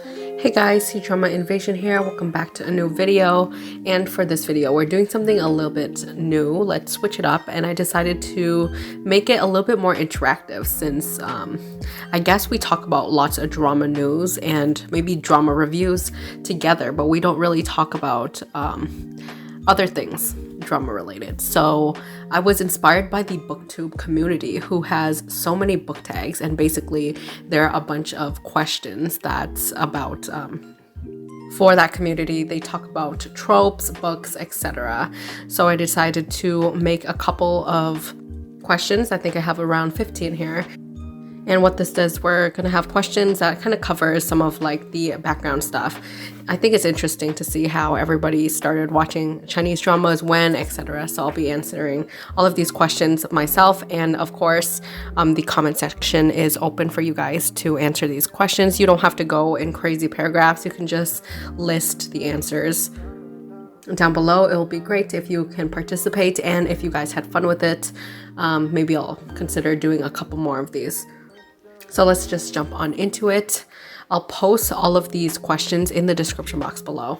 Hey guys, Cdrama Invasion here. Welcome back to a new video. And for this video, we're doing something a little bit new. Let's switch it up. And I decided to make it a little bit more interactive since I guess we talk about lots of drama news and maybe drama reviews together, but we don't really talk about other things drama related. So I was inspired by the booktube community who has so many book tags, and basically there are a bunch of questions that's about for that community. They talk about tropes, books, etc. So I decided to make a couple of questions. I think I have around 15 here. And what this does, we're gonna have questions that kind of covers some of like the background stuff. I think it's interesting to see how everybody started watching Chinese dramas, when, etc. So I'll be answering all of these questions myself. And of course, the comment section is open for you guys to answer these questions. You don't have to go in crazy paragraphs. You can just list the answers down below. It'll be great if you can participate, and if you guys had fun with it, maybe I'll consider doing a couple more of these. So let's just jump on into it. I'll post all of these questions in the description box below,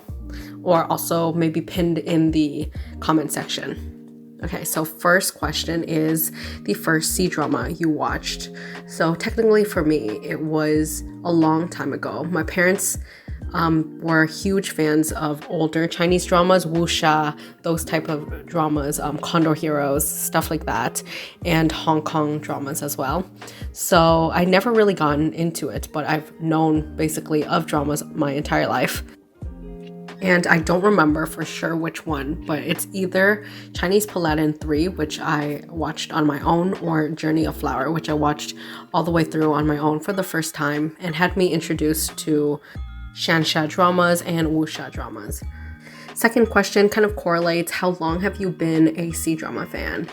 or also maybe pinned in the comment section. Okay, so first question is the first C-drama you watched. So technically for me, it was a long time ago. My parents were huge fans of older Chinese dramas, wuxia, those type of dramas, Condor Heroes, stuff like that, and Hong Kong dramas as well. So I never really gotten into it, but I've known basically of dramas my entire life. And I don't remember for sure which one, but it's either Chinese Paladin 3, which I watched on my own, or Journey of Flower, which I watched all the way through on my own for the first time and had me introduced to changsha dramas and wuxia dramas. Second question kind of correlates, how long have you been a C-drama fan?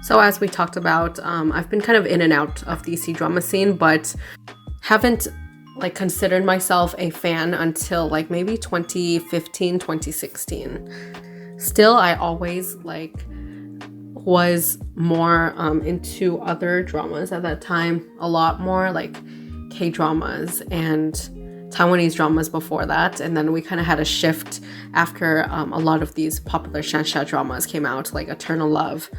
So as we talked about, I've been kind of in and out of the C-drama scene, but haven't like considered myself a fan until like maybe 2015, 2016. Still, I always like was more into other dramas at that time, a lot more like K-dramas and Taiwanese dramas before that, and then we kind of had a shift after a lot of these popular changsha dramas came out, like Eternal Love.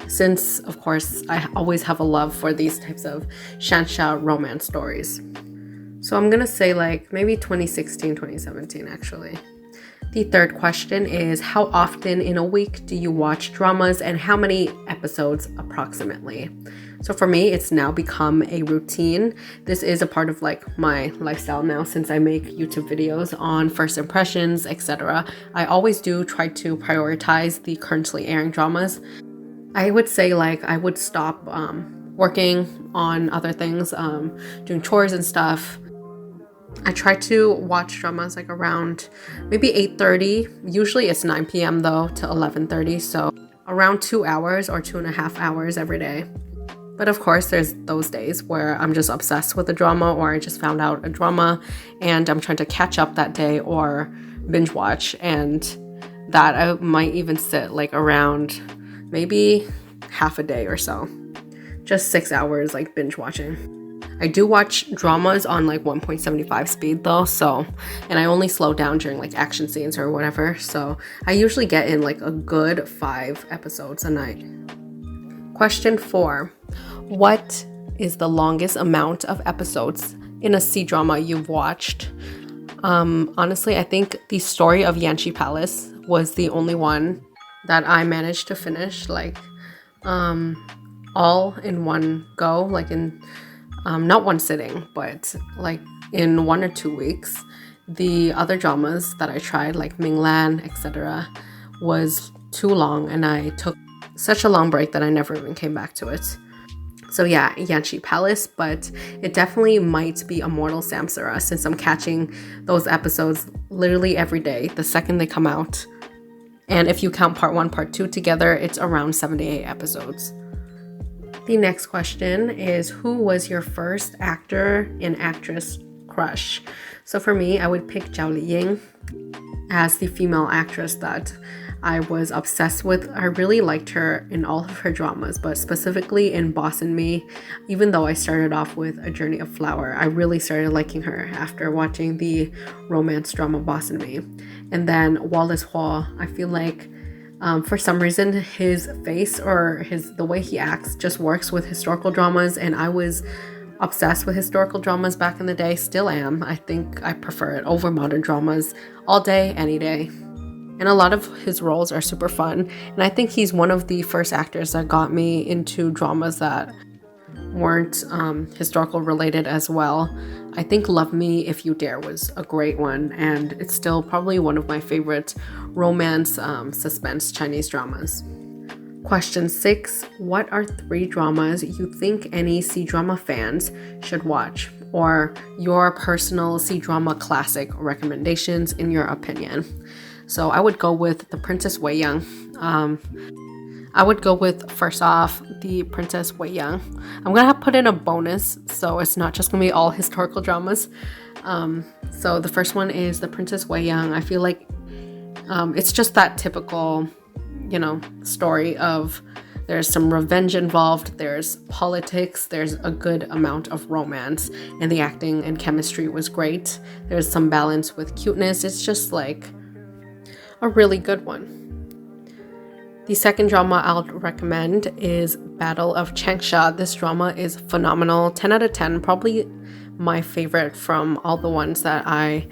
Since, of course, I always have a love for these types of changsha romance stories. So I'm gonna say like maybe 2016, 2017 actually. The third question is, how often in a week do you watch dramas, and how many episodes approximately? So for me, it's now become a routine. This is a part of like my lifestyle now since I make YouTube videos on first impressions, etc. I always do try to prioritize the currently airing dramas. I would say like I would stop working on other things, doing chores and stuff. I try to watch dramas like around maybe 8:30. Usually it's 9 p.m. though to 11:30, so around 2 hours or 2.5 hours every day. But of course, there's those days where I'm just obsessed with a drama, or I just found out a drama and I'm trying to catch up that day or binge watch, and that I might even sit like around maybe half a day or so. Just 6 hours like binge watching. I do watch dramas on like 1.75 speed though, so, and I only slow down during like action scenes or whatever, so I usually get in like a good 5 episodes a night. Question 4. What is the longest amount of episodes in a C-drama you've watched? Honestly, I think the Story of Yanxi Palace was the only one that I managed to finish like all in one go, like in not one sitting, but like in 1 or 2 weeks. The other dramas that I tried, like Minglan, etc., was too long, and I took such a long break that I never even came back to it. So yeah, Yanxi Palace, but it definitely might be Immortal Samsara since I'm catching those episodes literally every day, the second they come out. And if you count part 1, part 2 together, it's around 78 episodes. The next question is, who was your first actor and actress crush? So for me, I would pick Zhao Liying as the female actress that I was obsessed with. I really liked her in all of her dramas, but specifically in Boss and Me. Even though I started off with A Journey of Flower, I really started liking her after watching the romance drama Boss and Me. And then Wallace Huo, I feel like for some reason his face or the way he acts just works with historical dramas, and I was obsessed with historical dramas back in the day, still am. I think I prefer it over modern dramas all day, any day. And a lot of his roles are super fun, and I think he's one of the first actors that got me into dramas that weren't historical related as well. I think Love Me If You Dare was a great one, and it's still probably one of my favorite romance suspense Chinese dramas. Question 6. What are 3 dramas you think any C-drama fans should watch? Or your personal C-drama classic recommendations in your opinion? So I would go with The Princess Weiyoung. I would go with, first off, The Princess Weiyoung. I'm going to put in a bonus, so it's not just going to be all historical dramas. So the first one is The Princess Weiyoung. I feel like it's just that typical, story of there's some revenge involved, there's politics, there's a good amount of romance, and the acting and chemistry was great. There's some balance with cuteness. It's just like a really good one. The second drama I'll recommend is Battle of Changsha. This drama is phenomenal. 10 out of 10, probably my favorite from all the ones that I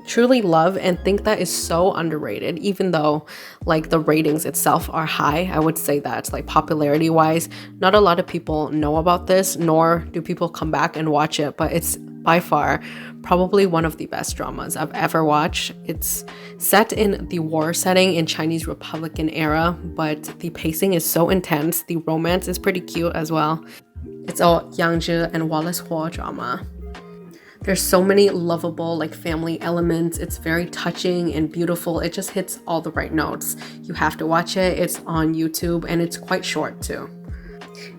truly love and think that is so underrated, even though like the ratings itself are high. I would say that like popularity wise, not a lot of people know about this, nor do people come back and watch it, but it's by far probably one of the best dramas I've ever watched. It's set in the war setting in Chinese Republican era, but the pacing is so intense. The romance is pretty cute as well. It's a Yanxi and Wallace Huo drama. There's so many lovable like family elements. It's very touching and beautiful. It just hits all the right notes. You have to watch it. It's on YouTube and it's quite short too.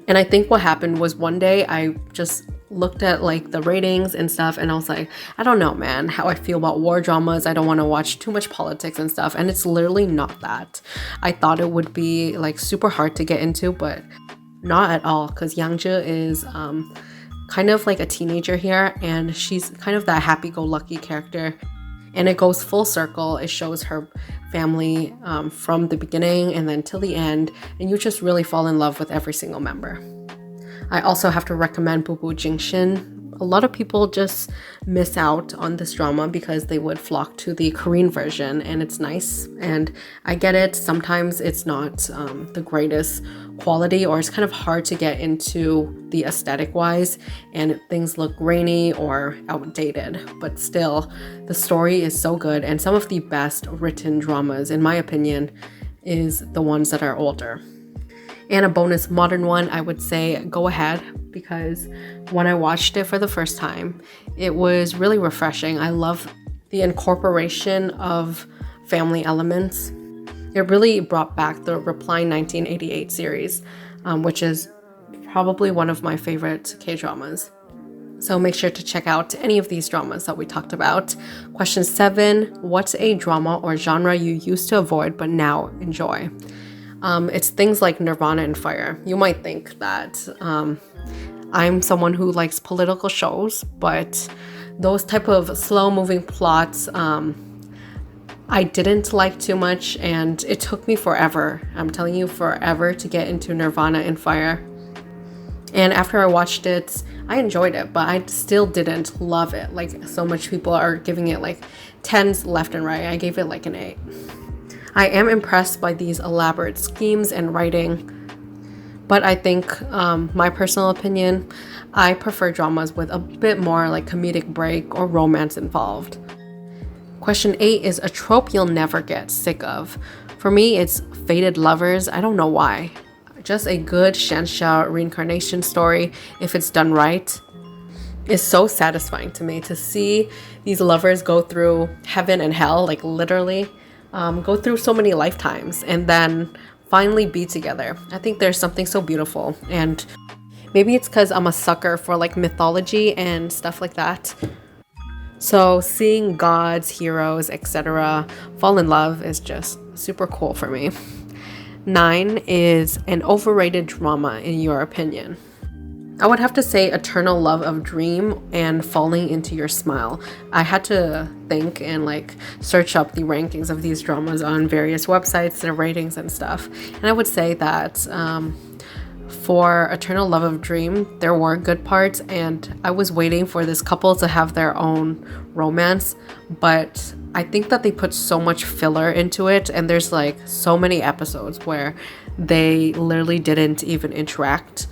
And I think what happened was one day I just looked at like the ratings and stuff, and I was like, I don't know, man, how I feel about war dramas. I don't want to watch too much politics and stuff, and it's literally not that. I thought it would be like super hard to get into, but not at all, because Yanxi is kind of like a teenager here, and she's kind of that happy-go-lucky character, and it goes full circle. It shows her family from the beginning and then till the end, and you just really fall in love with every single member. I also have to recommend Bubu Jingshin. A lot of people just miss out on this drama because they would flock to the Korean version, and it's nice, and I get it. Sometimes it's not the greatest quality, or it's kind of hard to get into the aesthetic wise, and things look grainy or outdated, but still the story is so good, and some of the best written dramas in my opinion is the ones that are older. And a bonus modern one, I would say go ahead, because when I watched it for the first time, it was really refreshing. I love the incorporation of family elements. It really brought back the Reply 1988 series, which is probably one of my favorite K-dramas. So make sure to check out any of these dramas that we talked about. Question 7, what's a drama or genre you used to avoid but now enjoy? It's things like Nirvana and Fire. You might think that I'm someone who likes political shows, but those type of slow-moving plots I didn't like too much, and it took me forever. I'm telling you, forever to get into Nirvana and Fire. And after I watched it, I enjoyed it, but I still didn't love it. Like, so much people are giving it like 10s left and right. I gave it like an 8. I am impressed by these elaborate schemes and writing, but I think, my personal opinion, I prefer dramas with a bit more like comedic break or romance involved. Question 8 is a trope you'll never get sick of. For me, it's fated lovers. I don't know why. Just a good changsha reincarnation story, if it's done right, is so satisfying to me to see these lovers go through heaven and hell, like literally. Go through so many lifetimes and then finally be together. I think there's something so beautiful, and maybe it's because I'm a sucker for like mythology and stuff like that. So seeing gods, heroes, etc. fall in love is just super cool for me. 9 is an overrated drama in your opinion. I would have to say Eternal Love of Dream and Falling Into Your Smile. I had to think and like search up the rankings of these dramas on various websites, their ratings and stuff. And I would say that for Eternal Love of Dream, there were good parts, and I was waiting for this couple to have their own romance, but I think that they put so much filler into it, and there's like so many episodes where they literally didn't even interact.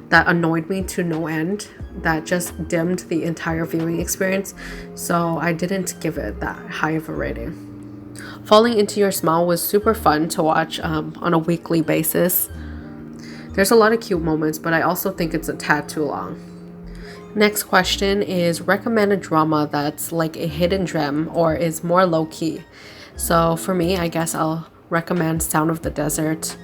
That annoyed me to no end. That just dimmed the entire viewing experience, so I didn't give it that high of a rating. Falling Into Your Smile was super fun to watch on a weekly basis. There's a lot of cute moments, but I also think it's a tad too long. Next question is recommend a drama that's like a hidden gem or is more low-key. So for me, I guess I'll recommend Sound of the Desert.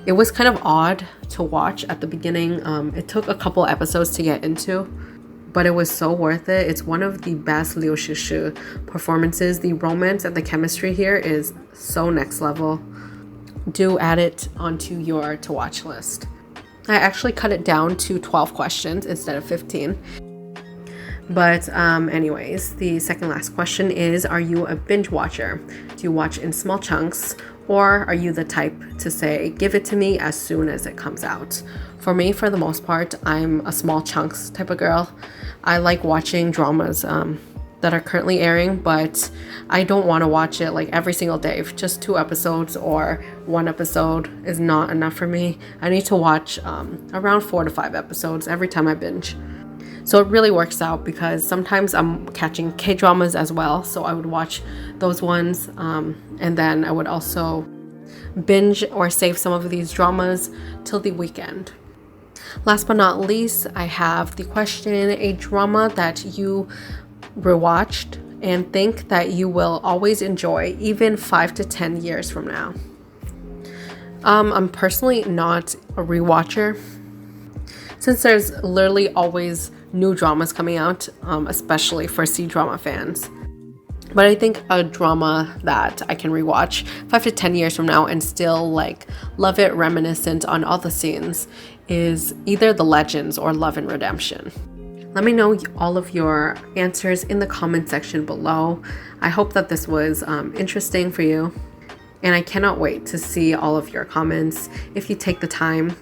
It was kind of odd to watch at the beginning. It took a couple episodes to get into, but it was so worth it. It's one of the best Liu Shishi performances. The romance and the chemistry here is so next level. Do add it onto your to watch list. I actually cut it down to 12 questions instead of 15. But anyways, the second last question is, are you a binge watcher? Do you watch in small chunks, or are you the type to say, give it to me as soon as it comes out? For me, for the most part, I'm a small chunks type of girl. I like watching dramas that are currently airing, but I don't want to watch it like every single day. Just 2 episodes or 1 episode is not enough for me. I need to watch around 4 to 5 episodes every time I binge. So it really works out because sometimes I'm catching K-dramas as well, so I would watch those ones, and then I would also binge or save some of these dramas till the weekend. Last but not least, I have the question, a drama that you rewatched and think that you will always enjoy even 5 to 10 years from now. I'm personally not a rewatcher, since there's literally always new dramas coming out, especially for C-drama fans. But I think a drama that I can rewatch 5 to 10 years from now and still like love it, reminiscent on all the scenes, is either The Legends or Love and Redemption. Let me know all of your answers in the comment section below. I hope that this was interesting for you, and I cannot wait to see all of your comments if you take the time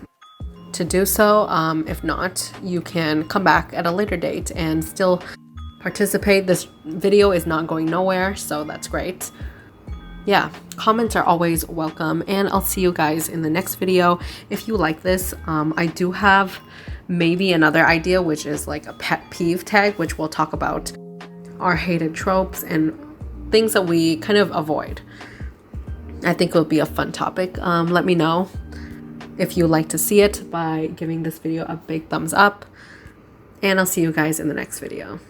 to do so. If not, you can come back at a later date and still participate. This video is not going nowhere, so that's great. Yeah, comments are always welcome, and I'll see you guys in the next video. If you like this, I do have maybe another idea, which is like a pet peeve tag, which we'll talk about our hated tropes and things that we kind of avoid. I think it will be a fun topic. Let me know if you like to see it by giving this video a big thumbs up, and I'll see you guys in the next video.